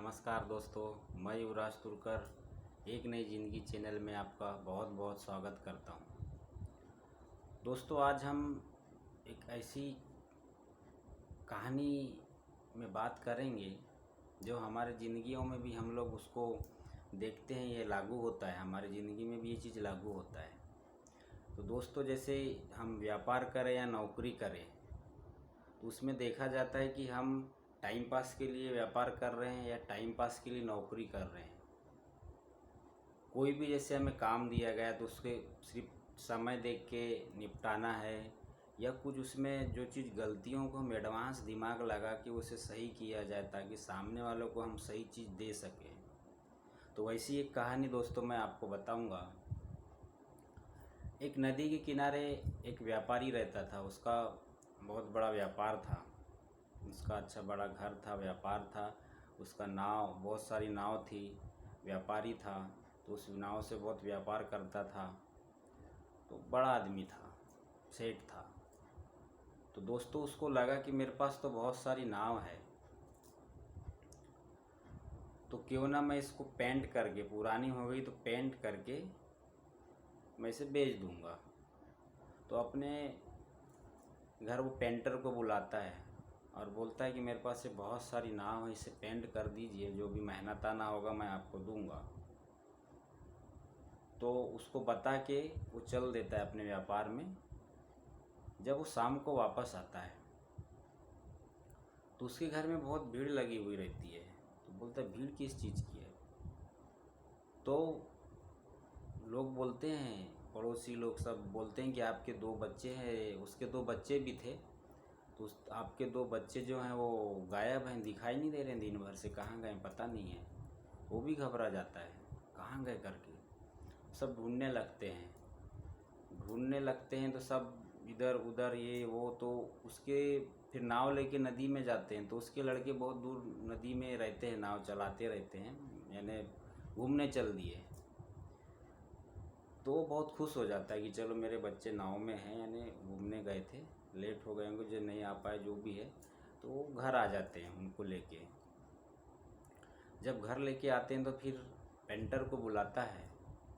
नमस्कार दोस्तों, मैं युवराज तुर्कर एक नई ज़िंदगी चैनल में आपका बहुत बहुत स्वागत करता हूं। दोस्तों, आज हम एक ऐसी कहानी में बात करेंगे जो हमारे ज़िंदगियों में भी हम लोग उसको देखते हैं, ये लागू होता है, हमारी ज़िंदगी में भी ये चीज़ लागू होता है। तो दोस्तों, जैसे हम व्यापार करें या नौकरी करें तो उसमें देखा जाता है कि हम टाइम पास के लिए व्यापार कर रहे हैं या टाइम पास के लिए नौकरी कर रहे हैं। कोई भी जैसे हमें काम दिया गया तो उसके सिर्फ समय देख के निपटाना है या कुछ उसमें जो चीज़ गलतियों को हम एडवांस दिमाग लगा के उसे सही किया जाए ताकि सामने वालों को हम सही चीज़ दे सकें। तो वैसी एक कहानी दोस्तों मैं आपको बताऊंगा। एक नदी के किनारे एक व्यापारी रहता था। उसका बहुत बड़ा व्यापार था, उसका अच्छा बड़ा घर था, व्यापार था। उसका नाव, बहुत सारी नाव थी। व्यापारी था तो उस नाव से बहुत व्यापार करता था। तो बड़ा आदमी था, सेठ था। तो दोस्तों, उसको लगा कि मेरे पास तो बहुत सारी नाव है, तो क्यों ना मैं इसको पेंट करके, पुरानी हो गई तो पेंट करके मैं इसे बेच दूंगा। तो अपने घर वो पेंटर को बुलाता है और बोलता है कि मेरे पास ये बहुत सारी नाव है, इसे पेंट कर दीजिए, जो भी मेहनताना होगा मैं आपको दूंगा। तो उसको बता के वो चल देता है अपने व्यापार में। जब वो शाम को वापस आता है तो उसके घर में बहुत भीड़ लगी हुई रहती है। तो बोलता है, भीड़ किस चीज़ की है? तो लोग बोलते हैं, पड़ोसी लोग सब बोलते हैं कि आपके दो बच्चे हैं। उसके दो बच्चे भी थे। तो आपके दो बच्चे जो हैं वो गायब हैं, दिखाई नहीं दे रहे हैं, दिन भर से कहाँ गए पता नहीं है। वो भी घबरा जाता है, कहाँ गए करके। सब ढूंढने लगते हैं तो सब इधर उधर ये वो। तो उसके फिर नाव लेके नदी में जाते हैं। तो उसके लड़के बहुत दूर नदी में रहते हैं, नाव चलाते रहते हैं, यानी घूमने चल दिए। तो वो बहुत खुश हो जाता है कि चलो मेरे बच्चे नाव में हैं, यानी घूमने गए थे, लेट हो गए होंगे, जो नहीं आ पाए, जो भी है। तो वो घर आ जाते हैं उनको लेके। जब घर लेके आते हैं तो फिर पेंटर को बुलाता है।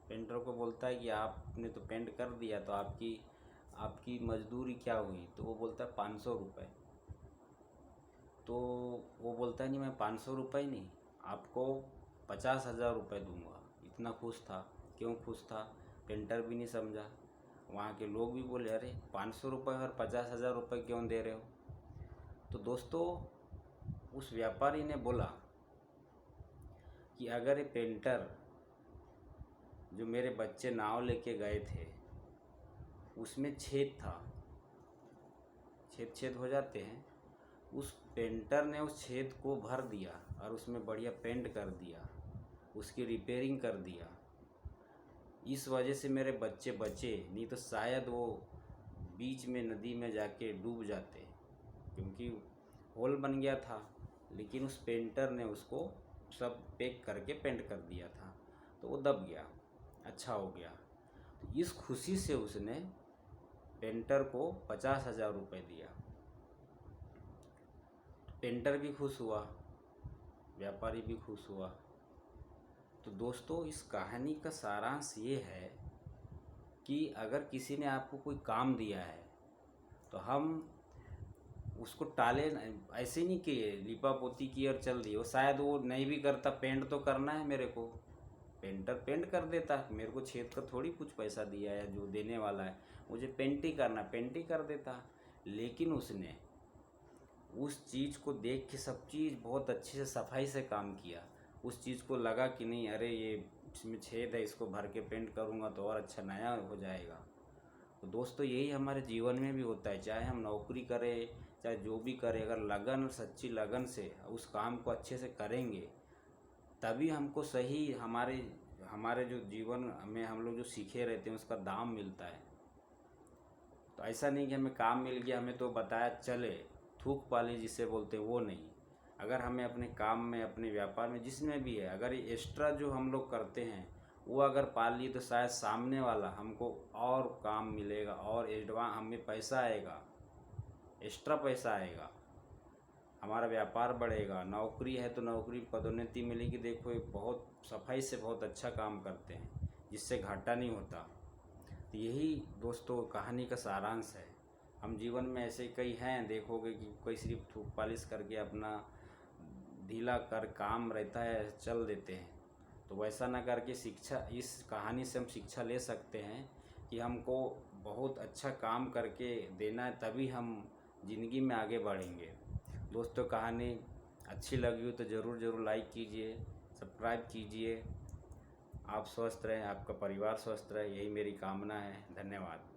पेंटर को बोलता है कि आपने तो पेंट कर दिया, तो आपकी आपकी मजदूरी क्या हुई? तो वो बोलता है 500 रुपये। तो वो बोलता है, नहीं, मैं 500 रुपये नहीं, आपको 50,000 रुपये दूंगा। इतना खुश था। क्यों खुश था? पेंटर भी नहीं समझा। वहाँ के लोग भी बोले, अरे 500 रुपये और 50,000 रुपये क्यों दे रहे हो? तो दोस्तों, उस व्यापारी ने बोला कि अगर ये पेंटर जो मेरे बच्चे नाव लेके गए थे उसमें छेद था, छेद छेद हो जाते हैं, उस पेंटर ने उस छेद को भर दिया और उसमें बढ़िया पेंट कर दिया, उसकी रिपेयरिंग कर दिया। इस वजह से मेरे बच्चे बचे, नहीं तो शायद वो बीच में नदी में जाके डूब जाते, क्योंकि होल बन गया था। लेकिन उस पेंटर ने उसको सब पैक करके पेंट कर दिया था, तो वो दब गया, अच्छा हो गया। तो इस खुशी से उसने पेंटर को 50,000 रुपये दिया। पेंटर भी खुश हुआ, व्यापारी भी खुश हुआ। तो दोस्तों, इस कहानी का सारांश ये है कि अगर किसी ने आपको कोई काम दिया है तो हम उसको टाले, ऐसे नहीं कि लिपा पोती की और चल दिए। वो शायद वो नहीं भी करता, पेंट तो करना है मेरे को, पेंटर पेंट कर देता। मेरे को छेद का थोड़ी कुछ पैसा दिया है, जो देने वाला है मुझे पेंट ही करना, पेंट ही कर देता। लेकिन उसने उस चीज़ को देख के सब चीज़ बहुत अच्छे से सफाई से काम किया। उस चीज़ को लगा कि नहीं, अरे ये इसमें छेद है, इसको भर के पेंट करूँगा तो और अच्छा नया हो जाएगा। तो दोस्तों, यही हमारे जीवन में भी होता है। चाहे हम नौकरी करें, चाहे जो भी करें, अगर लगन, सच्ची लगन से उस काम को अच्छे से करेंगे तभी हमको सही हमारे हमारे जो जीवन में हम लोग जो सीखे रहते हैं उसका दाम मिलता है। तो ऐसा नहीं कि हमें काम मिल गया, हमें तो बताया चले, थूक पाले जिसे बोलते हैं, वो नहीं। अगर हमें अपने काम में, अपने व्यापार में, जिसमें भी है, अगर ये एक्स्ट्रा जो हम लोग करते हैं वो अगर पाल ली तो शायद सामने वाला हमको और काम मिलेगा और एडवांस हमें पैसा आएगा, एक्स्ट्रा पैसा आएगा। हमारा व्यापार बढ़ेगा। नौकरी है तो नौकरी पदोन्नति मिलेगी। देखो ये बहुत सफाई से बहुत अच्छा काम करते हैं, जिससे घाटा नहीं होता। तो यही दोस्तों कहानी का सारांश है। हम जीवन में ऐसे कई हैं, देखोगे कि कोई सिर्फ थूक पालिश करके अपना ढीला कर काम रहता है चल देते हैं। तो वैसा ना करके शिक्षा, इस कहानी से हम शिक्षा ले सकते हैं कि हमको बहुत अच्छा काम करके देना है, तभी हम ज़िंदगी में आगे बढ़ेंगे। दोस्तों कहानी अच्छी लगी हो तो ज़रूर लाइक कीजिए, सब्सक्राइब कीजिए। आप स्वस्थ रहें, आपका परिवार स्वस्थ रहे, यही मेरी कामना है। धन्यवाद।